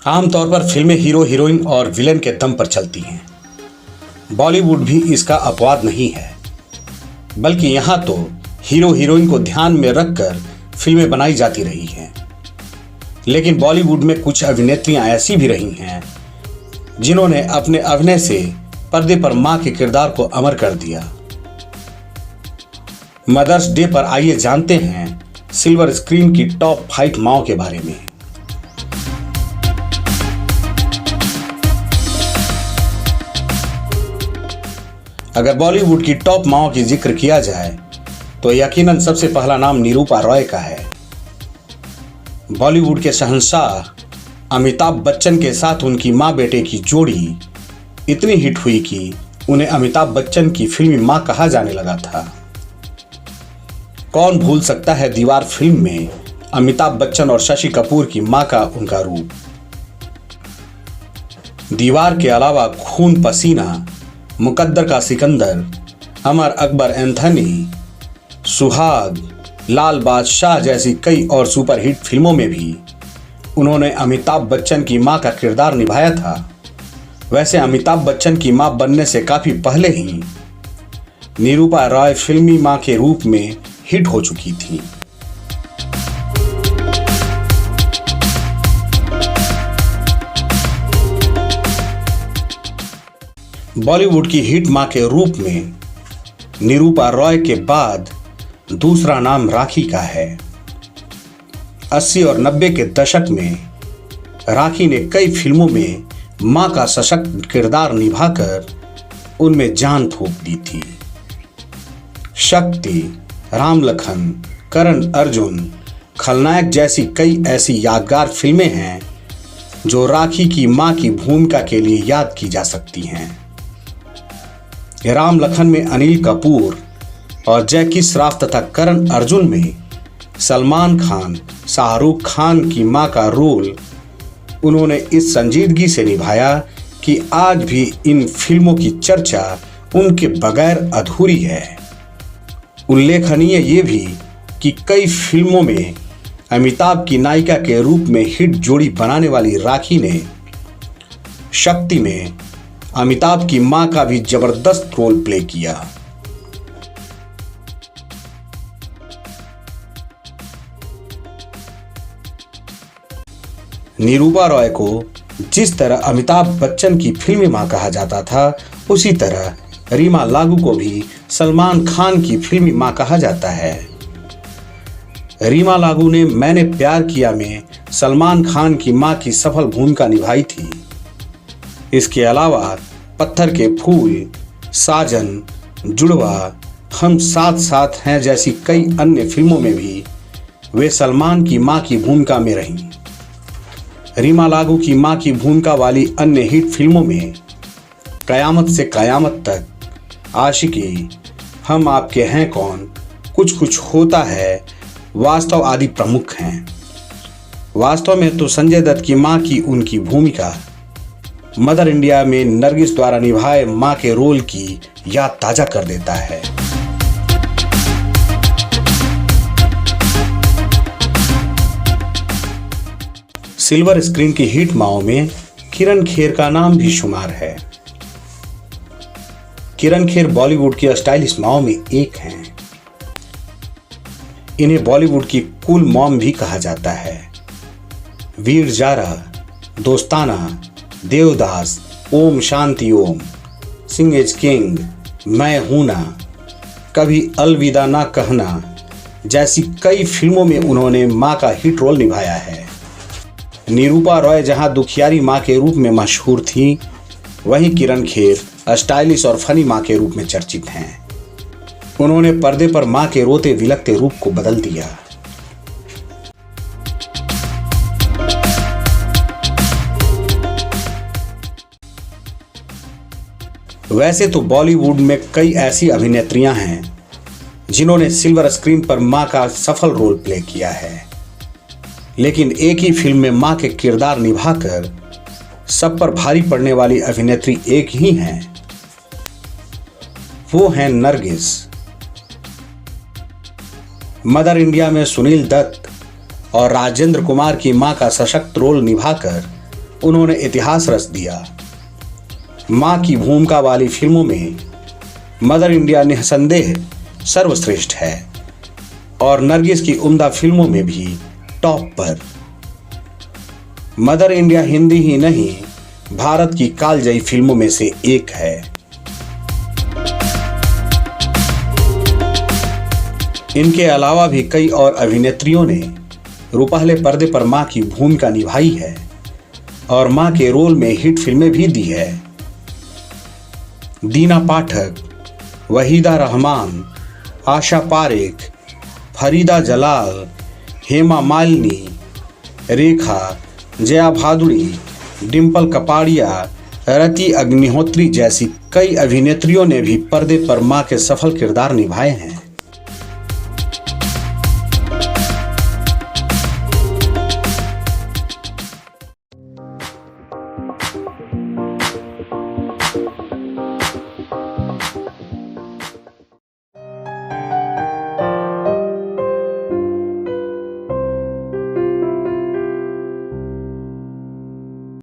आमतौर पर फिल्में हीरो हीरोइन और विलेन के दम पर चलती हैं। बॉलीवुड भी इसका अपवाद नहीं है, बल्कि यहाँ तो हीरो हीरोइन को ध्यान में रखकर फिल्में बनाई जाती रही हैं। लेकिन बॉलीवुड में कुछ अभिनेत्रियां ऐसी भी रही हैं जिन्होंने अपने अभिनय से पर्दे पर मां के किरदार को अमर कर दिया। मदर्स डे पर आइए जानते हैं सिल्वर स्क्रीन की टॉप 5 माओं के बारे में। अगर बॉलीवुड की टॉप माओं की जिक्र किया जाए तो यकीनन सबसे पहला नाम निरूपा रॉय का है। बॉलीवुड के शहंशाह अमिताभ बच्चन के साथ उनकी मां बेटे की जोड़ी इतनी हिट हुई कि उन्हें अमिताभ बच्चन की फिल्मी मां कहा जाने लगा था। कौन भूल सकता है दीवार फिल्म में अमिताभ बच्चन और शशि कपूर की मां का उनका रूप। दीवार के अलावा खून पसीना, मुकद्दर का सिकंदर, अमर अकबर एंथनी, सुहाग, लाल बादशाह जैसी कई और सुपरहिट फिल्मों में भी उन्होंने अमिताभ बच्चन की मां का किरदार निभाया था। वैसे अमिताभ बच्चन की मां बनने से काफी पहले ही निरूपा रॉय फिल्मी मां के रूप में हिट हो चुकी थी। बॉलीवुड की हिट मां के रूप में निरूपा रॉय के बाद दूसरा नाम राखी का है। 80 और 90 के दशक में राखी ने कई फिल्मों में मां का सशक्त किरदार निभाकर उनमें जान फूंक दी थी। शक्ति, राम लखन, करण अर्जुन, खलनायक जैसी कई ऐसी यादगार फिल्में हैं जो राखी की मां की भूमिका के लिए याद की जा सकती हैं। राम लखन में अनिल कपूर और जैकी श्रॉफ तथा करण अर्जुन में सलमान खान, शाहरुख खान की मां का रोल उन्होंने इस संजीदगी से निभाया कि आज भी इन फिल्मों की चर्चा उनके बगैर अधूरी है। उल्लेखनीय ये भी कि कई फिल्मों में अमिताभ की नायिका के रूप में हिट जोड़ी बनाने वाली राखी ने शक्ति में अमिताभ की मां का भी जबरदस्त रोल प्ले किया। निरूपा रॉय को जिस तरह अमिताभ बच्चन की फिल्मी मां कहा जाता था, उसी तरह रीमा लागू को भी सलमान खान की फिल्मी मां कहा जाता है। रीमा लागू ने मैंने प्यार किया में सलमान खान की मां की सफल भूमिका निभाई थी। इसके अलावा पत्थर के फूल, साजन, जुड़वा, हम साथ साथ हैं जैसी कई अन्य फिल्मों में भी वे सलमान की मां की भूमिका में रहीं। रीमा लागू की मां की भूमिका वाली अन्य हिट फिल्मों में कयामत से कयामत तक, आशिकी, हम आपके हैं कौन, कुछ कुछ होता है, वास्तव आदि प्रमुख हैं। वास्तव में तो संजय दत्त की मां की उनकी भूमिका मदर इंडिया में नरगिस द्वारा निभाए मां के रोल की याद ताजा कर देता है। सिल्वर स्क्रीन की हिट माओं में किरण खेर का नाम भी शुमार है। किरण खेर बॉलीवुड की स्टाइलिश माओं में एक हैं। इन्हें बॉलीवुड की कूल मॉम भी कहा जाता है। वीर जारा, दोस्ताना, देवदास, ओम शांति ओम, सिंह इज किंग, मैं हूं ना, कभी अलविदा ना कहना जैसी कई फिल्मों में उन्होंने मां का हिट रोल निभाया है। निरूपा रॉय जहां दुखियारी मां के रूप में मशहूर थी, वहीं किरण खेर स्टाइलिश और फनी मां के रूप में चर्चित हैं। उन्होंने पर्दे पर मां के रोते विलखते रूप को बदल दिया। वैसे तो बॉलीवुड में कई ऐसी अभिनेत्रियां हैं जिन्होंने सिल्वर स्क्रीन पर मां का सफल रोल प्ले किया है, लेकिन एक ही फिल्म में मां के किरदार निभाकर सब पर भारी पड़ने वाली अभिनेत्री एक ही हैं। वो हैं नरगिस। मदर इंडिया में सुनील दत्त और राजेंद्र कुमार की मां का सशक्त रोल निभाकर उन्होंने इतिहास रच दिया। मां की भूमिका वाली फिल्मों में मदर इंडिया निस्संदेह सर्वश्रेष्ठ है और नरगिस की उम्दा फिल्मों में भी टॉप पर। मदर इंडिया हिंदी ही नहीं, भारत की कालजयी फिल्मों में से एक है। इनके अलावा भी कई और अभिनेत्रियों ने रुपहले पर्दे पर मां की भूमिका निभाई है और मां के रोल में हिट फिल्में भी दी है। दीना पाठक, वहीदा रहमान, आशा पारेख, फरीदा जलाल, हेमा मालिनी, रेखा, जया भादुड़ी, डिंपल कपाड़िया, रति अग्निहोत्री जैसी कई अभिनेत्रियों ने भी पर्दे पर मां के सफल किरदार निभाए हैं।